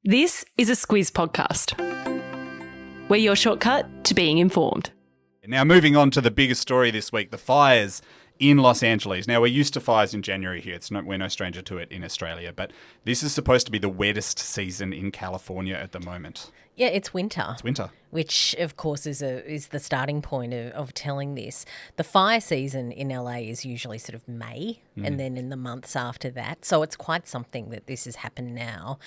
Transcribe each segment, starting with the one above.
This is a Squiz podcast. We're your shortcut to being informed. Now, moving on to the biggest story this week, the fires in Los Angeles. Now, we're used to fires in January here. We're no stranger to it in Australia, but this is supposed to be the wettest season in California at the moment. Yeah, it's winter. It's winter. Which, of course, is the starting point of telling this. The fire season in LA is usually sort of May and then in the months after that. So it's quite something that this has happened now.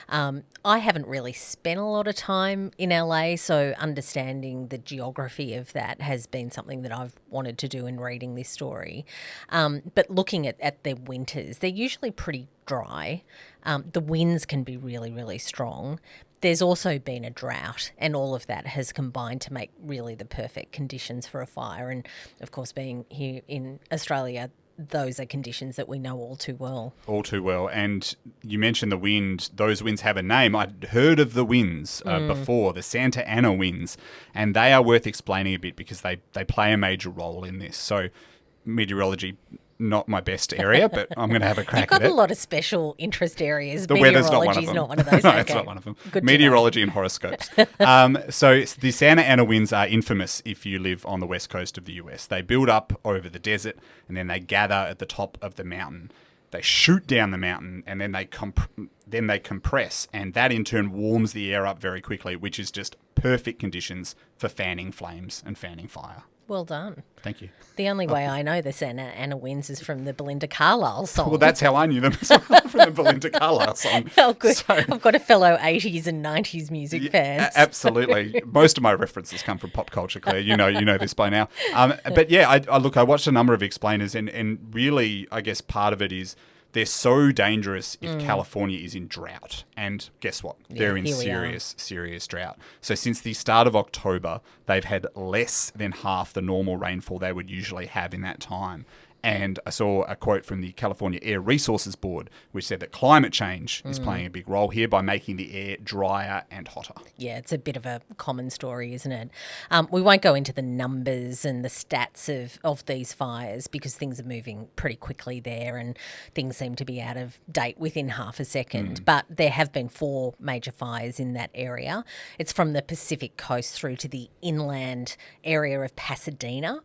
I haven't really spent a lot of time in LA, so understanding the geography of that has been something that I've wanted to do in reading this story. But looking at their winters, they're usually pretty dry. The winds can be really, really strong. There's also been a drought, and all of that has combined to make really the perfect conditions for a fire. And, of course, being here in Australia, those are conditions that we know all too well. All too well. And you mentioned the wind. Those winds have a name. I'd heard of the winds before, the Santa Ana winds, and they are worth explaining a bit because they play a major role in this. So meteorology, not my best area, but I'm going to have a crack at it. You've got a lot of special interest areas. The weather's not one of them. Meteorology's not one of those. No, okay. it's not one of them. Good Meteorology and horoscopes. So the Santa Ana winds are infamous if you live on the west coast of the US. They build up over the desert and then they gather at the top of the mountain. They shoot down the mountain and then they compress, and that in turn warms the air up very quickly, which is just perfect conditions for fanning flames and fanning fire. Well done. Thank you. The only way I know the Santa Ana winds is from the Belinda Carlisle song. Well, that's how I knew them as well, from the Belinda Carlisle song. Oh, good. So, I've got a fellow 80s and 90s music fans. Absolutely. Most of my references come from pop culture, Claire. You know this by now. But yeah, I watched a number of explainers, and really, I guess part of it is they're so dangerous if California is in drought. And guess what? They're in serious drought. So since the start of October, they've had less than half the normal rainfall they would usually have in that time. And I saw a quote from the California Air Resources Board, which said that climate change is playing a big role here by making the air drier and hotter. Yeah, it's a bit of a common story, isn't it? We won't go into the numbers and the stats of these fires because things are moving pretty quickly there and things seem to be out of date within half a second. But there have been 4 major fires in that area. It's from the Pacific coast through to the inland area of Pasadena.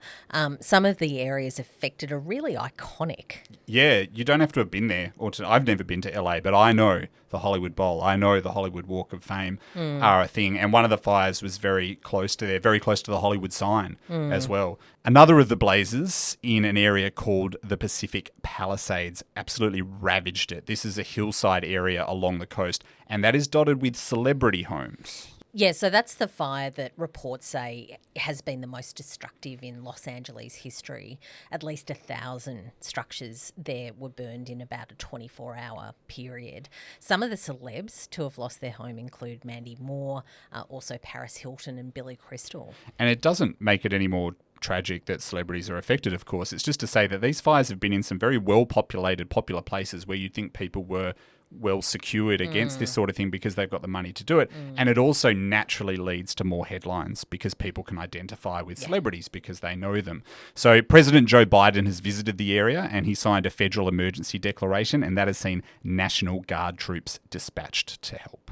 Some of the areas affected are really iconic. Yeah, you don't have to have been there. I've never been to LA, but I know the Hollywood Bowl. I know the Hollywood Walk of Fame are a thing. And one of the fires was very close to the Hollywood sign as well. Another of the blazes in an area called the Pacific Palisades absolutely ravaged it. This is a hillside area along the coast, and that is dotted with celebrity homes. Yeah, so that's the fire that reports say has been the most destructive in Los Angeles history. At least 1,000 structures there were burned in about a 24-hour period. Some of the celebs to have lost their home include Mandy Moore, also Paris Hilton and Billy Crystal. And it doesn't make it any more tragic that celebrities are affected, of course. It's just to say that these fires have been in some very well-populated, popular places where you'd think people were well secured against this sort of thing because they've got the money to do it. And it also naturally leads to more headlines because people can identify with celebrities because they know them. So President Joe Biden has visited the area and he signed a federal emergency declaration, and that has seen National Guard troops dispatched to help.